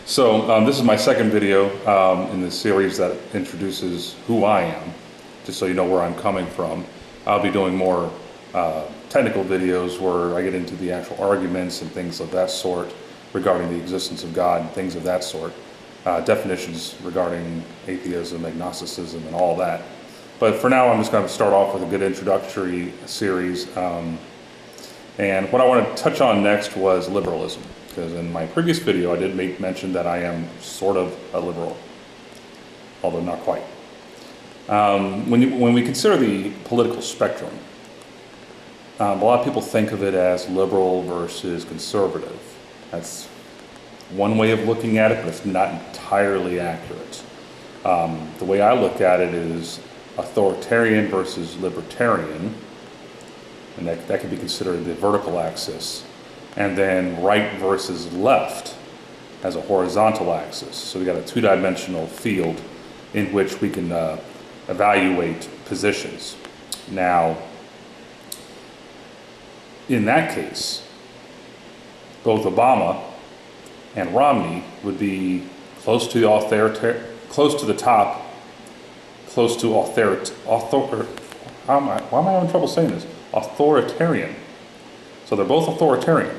So this is my second video in the series that introduces who I am, just so you know where I'm coming from. I'll be doing more technical videos where I get into the actual arguments and things of that sort regarding the existence of God and things of that sort. Definitions regarding atheism, agnosticism, and all that. But for now, I'm just going to start off with a good introductory series. And what I want to touch on next was liberalism, because in my previous video I did make mention that I am sort of a liberal, although not quite. When we consider the political spectrum, a lot of people think of it as liberal versus conservative. That's one way of looking at it, but it's not entirely accurate. The way I look at it is authoritarian versus libertarian, and that can be considered the vertical axis, and then right versus left as a horizontal axis. So we got a two-dimensional field in which we can evaluate positions. Now, in that case, both Obama and Romney would be close to the top, close to why am I having trouble saying this? Authoritarian. So they're both authoritarian.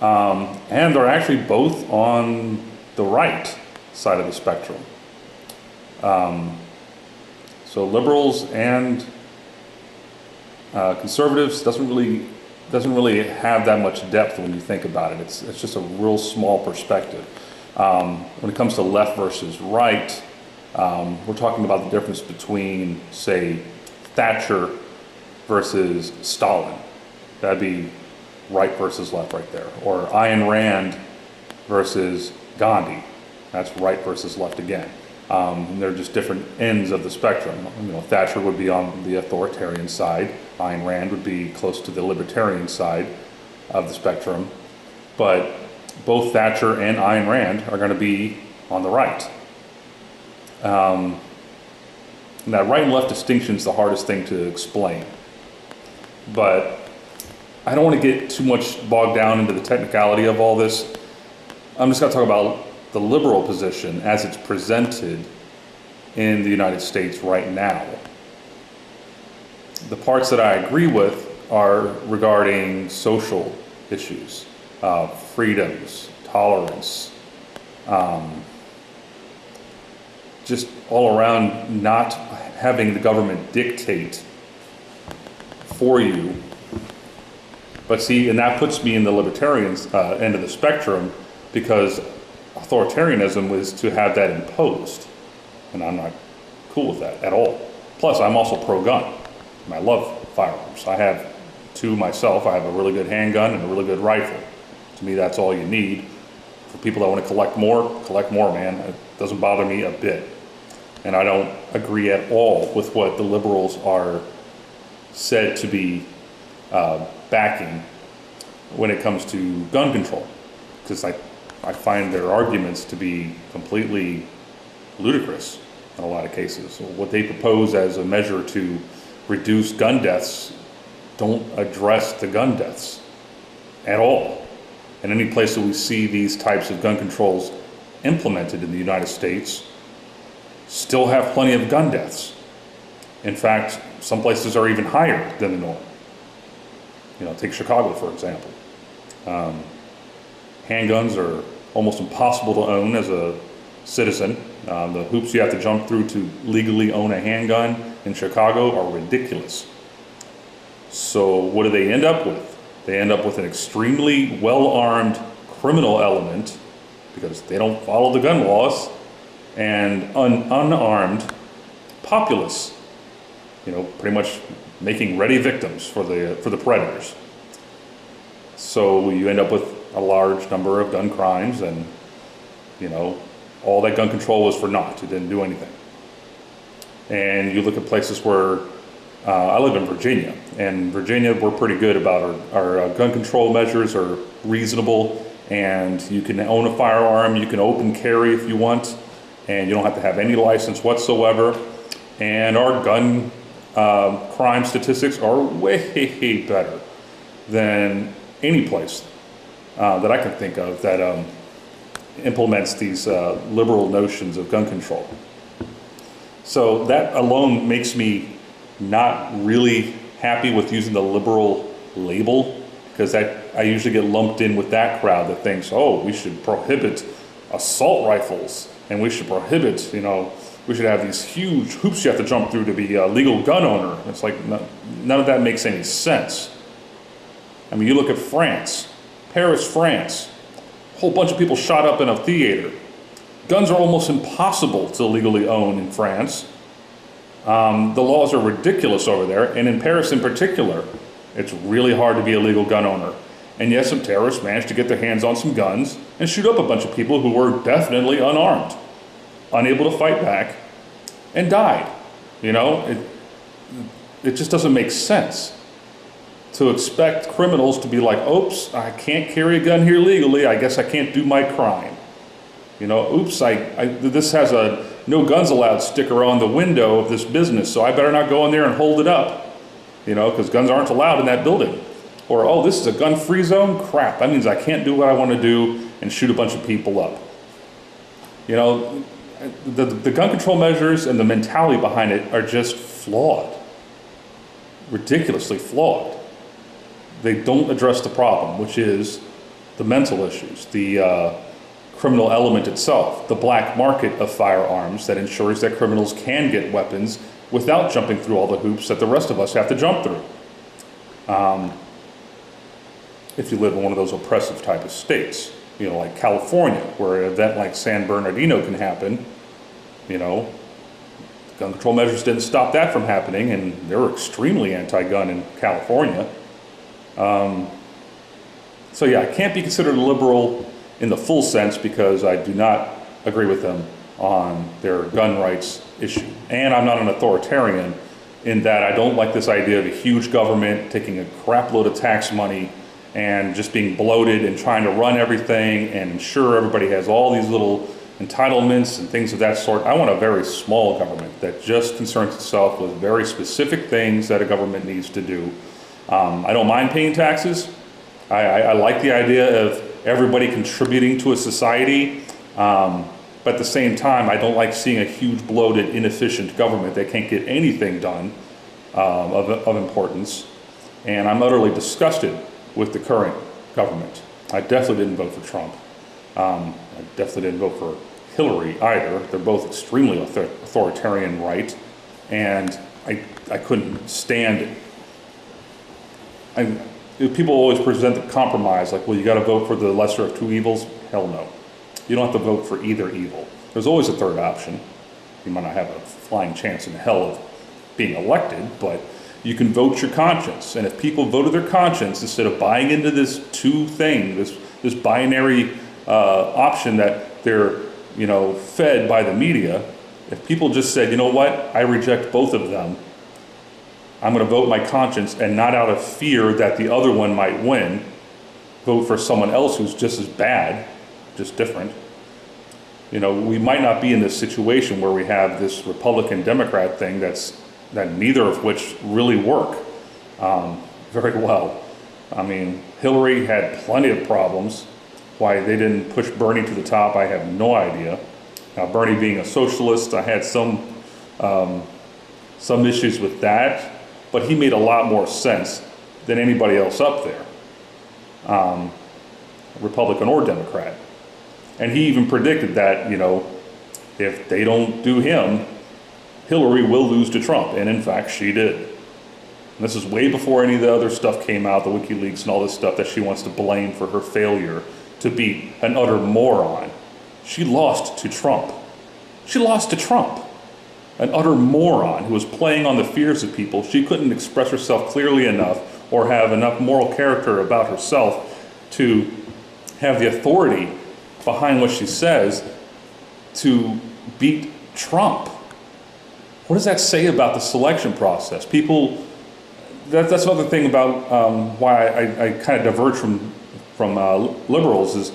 And they're actually both on the right side of the spectrum. So liberals and conservatives doesn't really have that much depth when you think about it. It's just a real small perspective. When it comes to left versus right, we're talking about the difference between, say, Thatcher versus Stalin. That'd be right versus left right there. Or Ayn Rand versus Gandhi. That's right versus left again. They're just different ends of the spectrum. You know, Thatcher would be on the authoritarian side. Ayn Rand would be close to the libertarian side of the spectrum. But both Thatcher and Ayn Rand are going to be on the right. That right and left distinction is the hardest thing to explain. But I don't want to get too much bogged down into the technicality of all this. I'm just going to talk about the liberal position as it's presented in the United States right now. The parts that I agree with are regarding social issues, freedoms, tolerance, just all around not having the government dictate for you. But see, and that puts me in the libertarian end of the spectrum, because authoritarianism is to have that imposed, and I'm not cool with that at all. Plus, I'm also pro-gun, and I love firearms. I have two myself. I have a really good handgun and a really good rifle. To me, that's all you need. For people that want to collect more, man. It doesn't bother me a bit. And I don't agree at all with what the liberals are said to be backing when it comes to gun control, because I find their arguments to be completely ludicrous in a lot of cases. So what they propose as a measure to reduce gun deaths don't address the gun deaths at all. And any place that we see these types of gun controls implemented in the United States still have plenty of gun deaths. In fact, some places are even higher than the norm. You know, take Chicago, for example. Handguns are almost impossible to own as a citizen. The hoops you have to jump through to legally own a handgun in Chicago are ridiculous. So what do they end up with? They end up with an extremely well-armed criminal element, because they don't follow the gun laws, and unarmed populace, you know, pretty much making ready victims for the predators. So you end up with a large number of gun crimes, and you know, all that gun control was for naught. It didn't do anything. And you look at places where I live in Virginia, and Virginia, we're pretty good about our gun control measures are reasonable, and you can own a firearm, you can open carry if you want, and you don't have to have any license whatsoever. And our gun crime statistics are way better than any place that I can think of that implements these liberal notions of gun control. So that alone makes me not really happy with using the liberal label, because I usually get lumped in with that crowd that thinks, oh, we should prohibit assault rifles, and we should prohibit, we should have these huge hoops you have to jump through to be a legal gun owner. It's like, none of that makes any sense. I mean, you look at France, Paris, France, a whole bunch of people shot up in a theater. Guns are almost impossible to legally own in France. The laws are ridiculous over there, and in Paris in particular, it's really hard to be a legal gun owner. And yet some terrorists managed to get their hands on some guns and shoot up a bunch of people who were definitely unarmed, unable to fight back, and died. It just doesn't make sense to expect criminals to be like, oops, I can't carry a gun here legally, I guess I can't do my crime. Oops, this has a no guns allowed sticker on the window of this business, so I better not go in there and hold it up, because guns aren't allowed in that building. Or, oh, this is a gun-free zone? Crap, that means I can't do what I want to do and shoot a bunch of people up. The gun control measures and the mentality behind it are just flawed, ridiculously flawed. They don't address the problem, which is the mental issues, the criminal element itself, the black market of firearms that ensures that criminals can get weapons without jumping through all the hoops that the rest of us have to jump through. If you live in one of those oppressive type of states, like California, where an event like San Bernardino can happen, gun control measures didn't stop that from happening, and they were extremely anti-gun in California. So yeah, I can't be considered a liberal in the full sense because I do not agree with them on their gun rights issue. And I'm not an authoritarian in that I don't like this idea of a huge government taking a crap load of tax money and just being bloated and trying to run everything and ensure everybody has all these little entitlements and things of that sort. I want a very small government that just concerns itself with very specific things that a government needs to do. I don't mind paying taxes. I like the idea of everybody contributing to a society, but at the same time, I don't like seeing a huge, bloated, inefficient government that can't get anything done of importance. And I'm utterly disgusted with the current government. I definitely didn't vote for Trump. I definitely didn't vote for Hillary either. They're both extremely authoritarian right, and I couldn't stand it. People always present the compromise, like, well, you gotta vote for the lesser of two evils. Hell no. You don't have to vote for either evil. There's always a third option. You might not have a flying chance in hell of being elected, but you can vote your conscience. And if people voted their conscience instead of buying into this this binary option that they're, fed by the media, if people just said, you know what, I reject both of them, I'm going to vote my conscience and not out of fear that the other one might win, vote for someone else who's just as bad, just different. We might not be in this situation where we have this Republican-Democrat thing that neither of which really work very well. I mean, Hillary had plenty of problems. Why they didn't push Bernie to the top, I have no idea. Now, Bernie being a socialist, I had some issues with that. But he made a lot more sense than anybody else up there, Republican or Democrat. And he even predicted that, if they don't do him, Hillary will lose to Trump. And in fact, she did. And this is way before any of the other stuff came out, the WikiLeaks and all this stuff that she wants to blame for her failure to beat an utter moron. She lost to Trump. She lost to Trump. An utter moron who was playing on the fears of people. She couldn't express herself clearly enough or have enough moral character about herself to have the authority behind what she says to beat Trump. What does that say about the selection process? People, that's another thing about why I kind of diverge from liberals is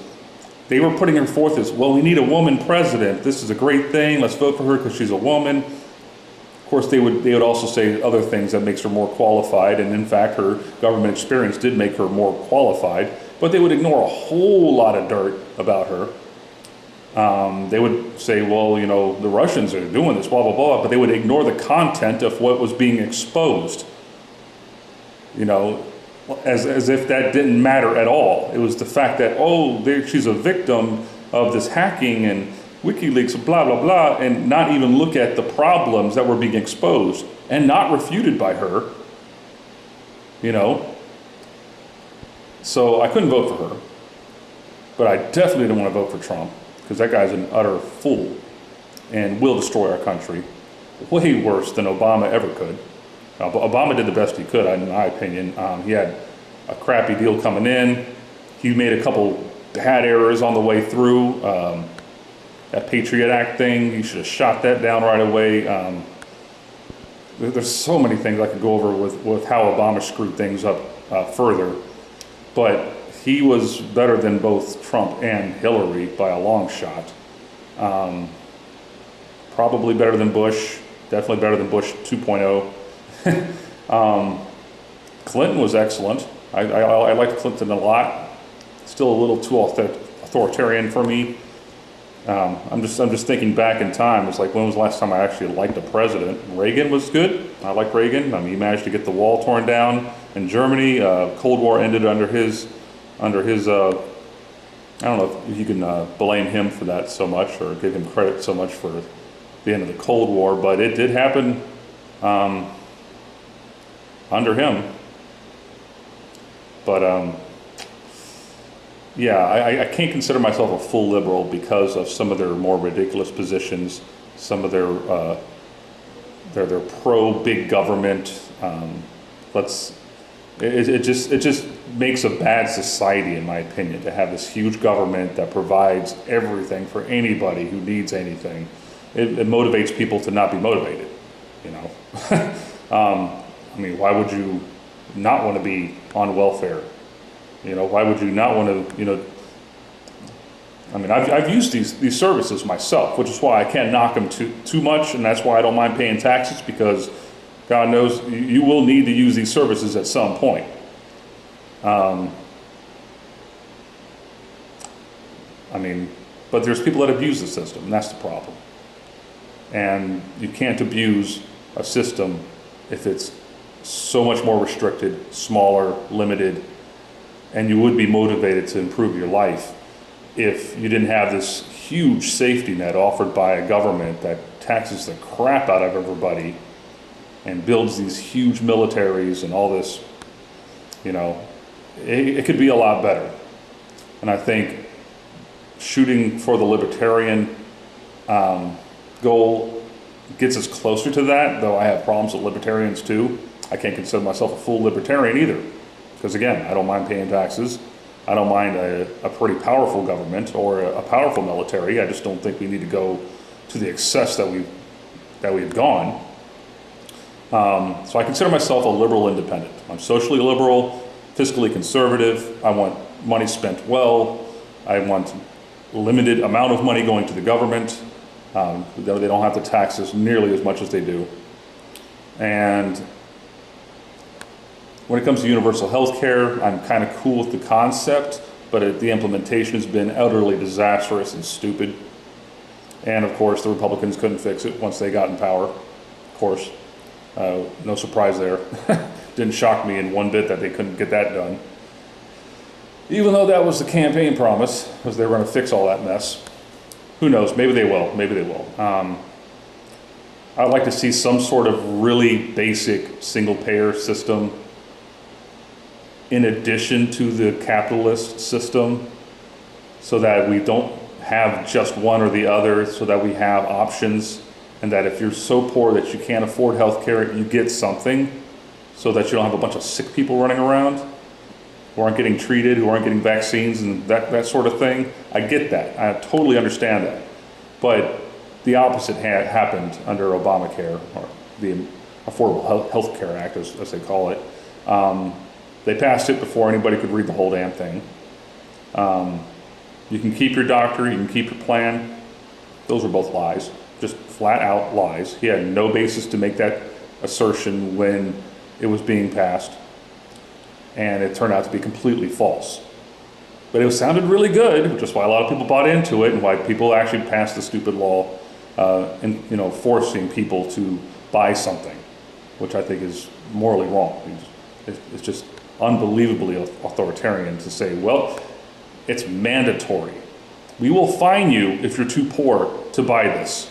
they were putting her forth as, well, we need a woman president. This is a great thing. Let's vote for her because she's a woman. Of course, they would also say other things that makes her more qualified. And in fact, her government experience did make her more qualified. But they would ignore a whole lot of dirt about her They would say, well, you know, the Russians are doing this, blah, blah, blah, but they would ignore the content of what was being exposed, you know, as if that didn't matter at all. It was the fact that, oh, she's a victim of this hacking and WikiLeaks, blah, blah, blah, and not even look at the problems that were being exposed and not refuted by her, you know. So I couldn't vote for her, but I definitely didn't want to vote for Trump, because that guy's an utter fool and will destroy our country way worse than Obama ever could. Obama did the best he could, in my opinion. He had a crappy deal coming in. He made a couple bad errors on the way through. That Patriot Act thing, he should have shot that down right away. There's so many things I could go over with how Obama screwed things up further. But he was better than both Trump and Hillary by a long shot. Probably better than Bush, definitely better than Bush 2.0. Clinton was excellent. I liked Clinton a lot. Still a little too authoritarian for me. I'm just thinking back in time. It's like, when was the last time I actually liked a president? Reagan was good. I liked Reagan. I mean, he managed to get the wall torn down in Germany. Cold War ended under his. I don't know if you can blame him for that so much, or give him credit so much for the end of the Cold War, but it did happen under him. But yeah, I can't consider myself a full liberal because of some of their more ridiculous positions, some of their pro big government. It just makes a bad society, in my opinion, to have this huge government that provides everything for anybody who needs anything. It motivates people to not be motivated, you know. I mean, why would you not want to be on welfare? You know, why would you not want to, you know, I mean, I've used these services myself, which is why I can't knock them too much, and that's why I don't mind paying taxes, because God knows you will need to use these services at some point. I mean, but there's people that abuse the system, and that's the problem. And you can't abuse a system if it's so much more restricted, smaller, limited, and you would be motivated to improve your life if you didn't have this huge safety net offered by a government that taxes the crap out of everybody and builds these huge militaries and all this. You know, it could be a lot better. And I think shooting for the libertarian goal gets us closer to that, though I have problems with libertarians too. I can't consider myself a full libertarian either, because again, I don't mind paying taxes. I don't mind a pretty powerful government or a powerful military. I just don't think we need to go to the excess that we've gone. So I consider myself a liberal independent. I'm socially liberal, fiscally conservative. I want money spent well. I want limited amount of money going to the government. They don't have to tax us nearly as much as they do. And when it comes to universal health care, I'm kind of cool with the concept, but the implementation has been utterly disastrous and stupid. And of course, the Republicans couldn't fix it once they got in power. Of course, no surprise there. Didn't shock me in one bit that they couldn't get that done. Even though that was the campaign promise, because they were going to fix all that mess. Who knows? Maybe they will. Maybe they will. I'd like to see some sort of really basic single-payer system in addition to the capitalist system, so that we don't have just one or the other, so that we have options, and that if you're so poor that you can't afford health care, you get something, so that you don't have a bunch of sick people running around who aren't getting treated, who aren't getting vaccines and that sort of thing. I get that. I totally understand that. But the opposite happened under Obamacare, or the Affordable Health Care Act, as they call it. They passed it before anybody could read the whole damn thing. You can keep your doctor, you can keep your plan. Those were both lies, just flat out lies. He had no basis to make that assertion when it was being passed, and it turned out to be completely false. But it sounded really good, which is why a lot of people bought into it and why people actually passed the stupid law, and forcing people to buy something, which I think is morally wrong. It's just unbelievably authoritarian to say, well, it's mandatory. We will fine you if you're too poor to buy this.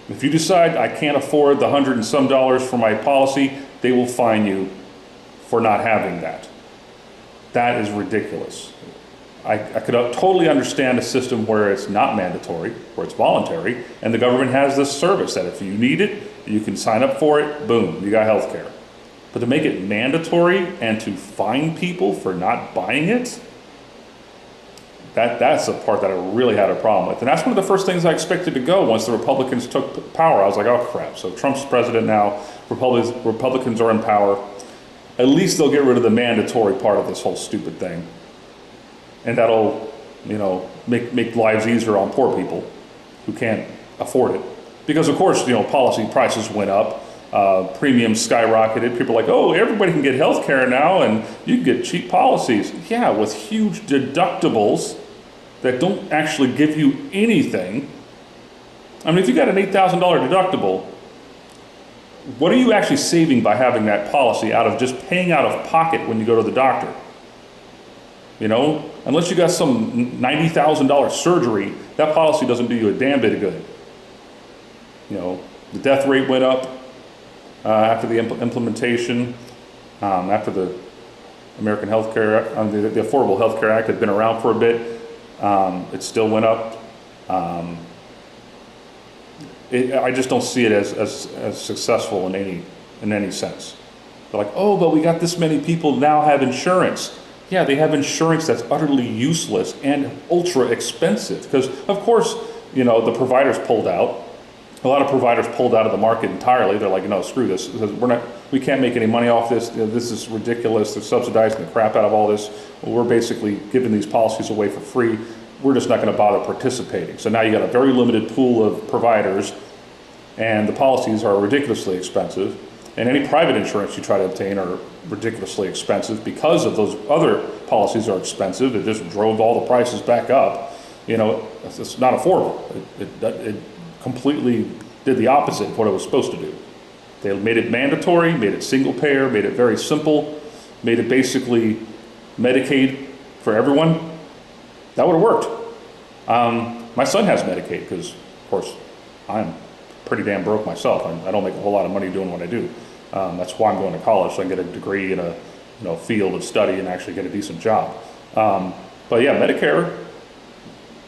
If you decide I can't afford the $100 and some for my policy, they will fine you for not having that. That is ridiculous. I could totally understand a system where it's not mandatory, where it's voluntary, and the government has this service that if you need it, you can sign up for it, boom, you got health care. But to make it mandatory and to fine people for not buying it, that's the part that I really had a problem with. And that's one of the first things I expected to go once the Republicans took power. I was like, oh crap, so Trump's president now, Republicans are in power. At least they'll get rid of the mandatory part of this whole stupid thing. And that'll, make lives easier on poor people who can't afford it. Because of course, policy prices went up, premiums skyrocketed. People are like, oh, everybody can get health care now and you can get cheap policies. Yeah, with huge deductibles that don't actually give you anything. I mean, if you got an $8,000 deductible, what are you actually saving by having that policy out of just paying out of pocket when you go to the doctor? Unless you got some $90,000 surgery, that policy doesn't do you a damn bit of good. The death rate went up after the implementation, after the American Health Care, the Affordable Health Care Act had been around for a bit. It still went up. I just don't see it as successful in any sense. They're like, oh, but we got this many people now have insurance. Yeah, they have insurance that's utterly useless and ultra expensive because, of course, the providers pulled out. A lot of providers pulled out of the market entirely. They're like, no, screw this. We can't make any money off this. This is ridiculous. They're subsidizing the crap out of all this. We're basically giving these policies away for free. We're just not going to bother participating. So now you got a very limited pool of providers, and the policies are ridiculously expensive. And any private insurance you try to obtain are ridiculously expensive because of those other policies are expensive. It just drove all the prices back up. It's not affordable. It completely did the opposite of what it was supposed to do. They made it mandatory, made it single payer, made it very simple, made it basically Medicaid for everyone. That would have worked. My son has Medicaid because, of course, I'm pretty damn broke myself. I don't make a whole lot of money doing what I do. That's why I'm going to college, so I can get a degree in a field of study and actually get a decent job. But yeah, Medicare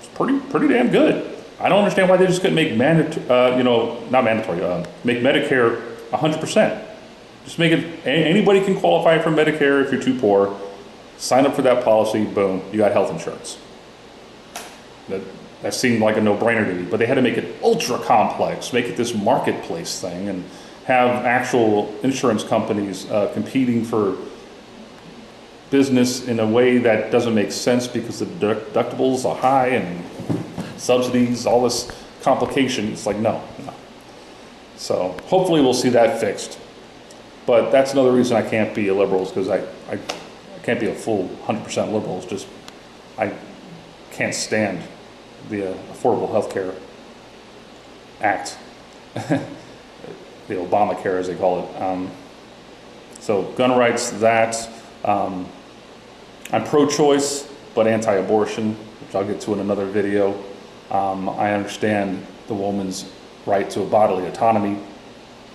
is pretty damn good. I don't understand why they just couldn't make make Medicare 100%. Just make it, anybody can qualify for Medicare if you're too poor. Sign up for that policy, boom, you got health insurance. That seemed like a no-brainer to me, but they had to make it ultra complex, make it this marketplace thing, and have actual insurance companies competing for business in a way that doesn't make sense because the deductibles are high and subsidies, all this complication. It's like, no. So hopefully we'll see that fixed. But that's another reason I can't be a liberal, is because I can't be a full 100% liberal. It's just, I can't stand the Affordable Health Care Act, the Obamacare as they call it. So gun rights, that. I'm pro-choice, but anti-abortion, which I'll get to in another video. I understand the woman's right to a bodily autonomy,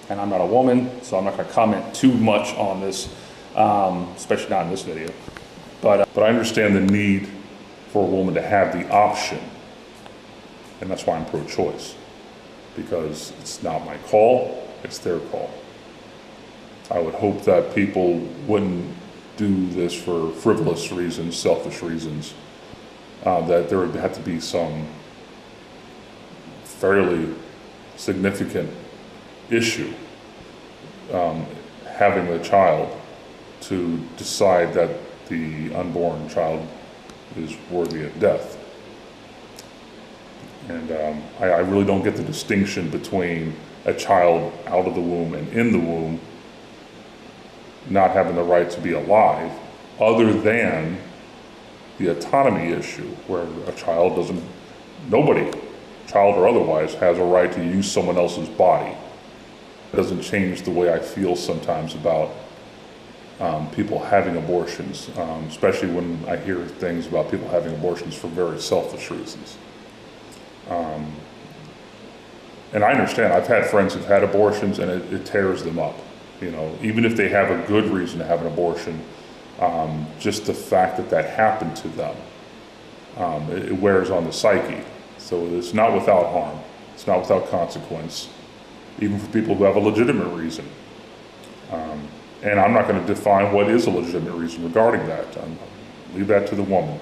and I'm not a woman, so I'm not going to comment too much on this, especially not in this video. But I understand the need for a woman to have the option, and that's why I'm pro-choice, because it's not my call, it's their call. I would hope that people wouldn't do this for frivolous reasons, selfish reasons, that there would have to be some fairly significant issue having a child to decide that the unborn child is worthy of death. And I really don't get the distinction between a child out of the womb and in the womb not having the right to be alive, other than the autonomy issue, where a child doesn't, nobody, child or otherwise, has a right to use someone else's body. It doesn't change the way I feel sometimes about people having abortions, especially when I hear things about people having abortions for very selfish reasons. And I understand, I've had friends who've had abortions and it tears them up. You know, even if they have a good reason to have an abortion, just the fact that that happened to them, it wears on the psyche. So it's not without harm, it's not without consequence, even for people who have a legitimate reason. And I'm not going to define what is a legitimate reason regarding that. Leave that to the woman.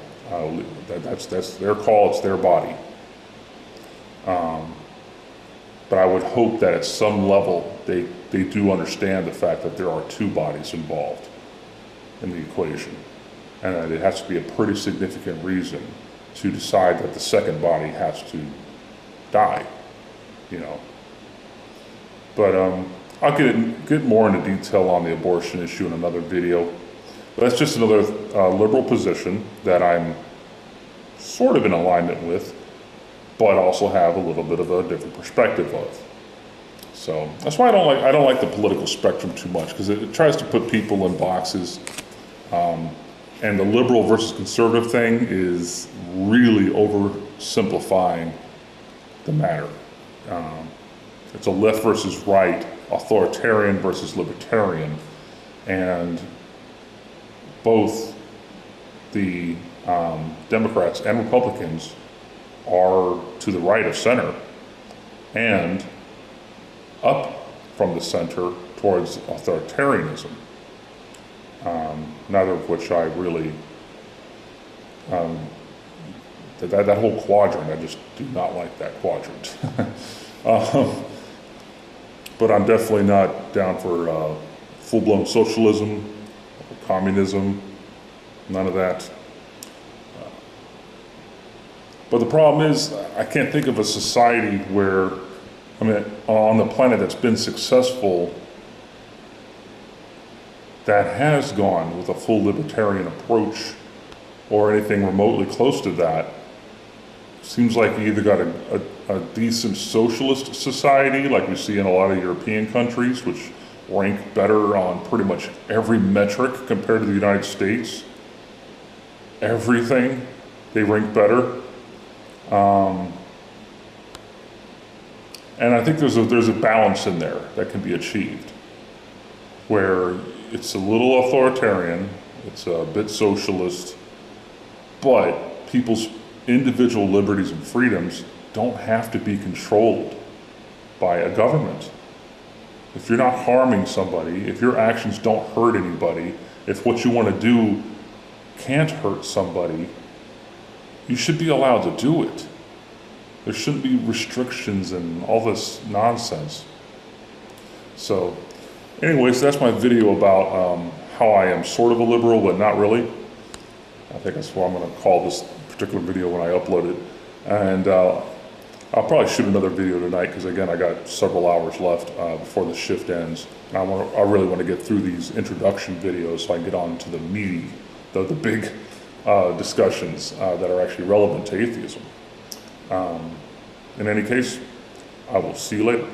That's their call, it's their body. But I would hope that at some level they do understand the fact that there are two bodies involved in the equation, and that it has to be a pretty significant reason to decide that the second body has to die, you know. But I'll get more into detail on the abortion issue in another video. But that's just another liberal position that I'm sort of in alignment with, but also have a little bit of a different perspective of. So that's why I don't like the political spectrum too much, because it tries to put people in boxes. And the liberal versus conservative thing is really oversimplifying the matter. It's a left versus right, authoritarian versus libertarian, and both the Democrats and Republicans are to the right of center and up from the center towards authoritarianism, neither of which I really, that whole quadrant, I just do not like that quadrant. But I'm definitely not down for full-blown socialism, communism, none of that. But the problem is, I can't think of a society where, I mean, on the planet that's been successful that has gone with a full libertarian approach or anything remotely close to that. Seems like you either got a decent socialist society like we see in a lot of European countries, which rank better on pretty much every metric compared to the United States. Everything, they rank better. And I think there's a balance in there that can be achieved, where it's a little authoritarian, it's a bit socialist, but people's individual liberties and freedoms don't have to be controlled by a government. If you're not harming somebody, if your actions don't hurt anybody, if what you want to do can't hurt somebody, you should be allowed to do it. There shouldn't be restrictions and all this nonsense. So anyways, that's my video about how I am sort of a liberal, but not really. I think that's what I'm going to call this particular video when I upload it. And I'll probably shoot another video tonight, because again, I got several hours left before the shift ends. And I really want to get through these introduction videos so I can get on to the meaty, the big discussions that are actually relevant to atheism. In any case, I will see you later.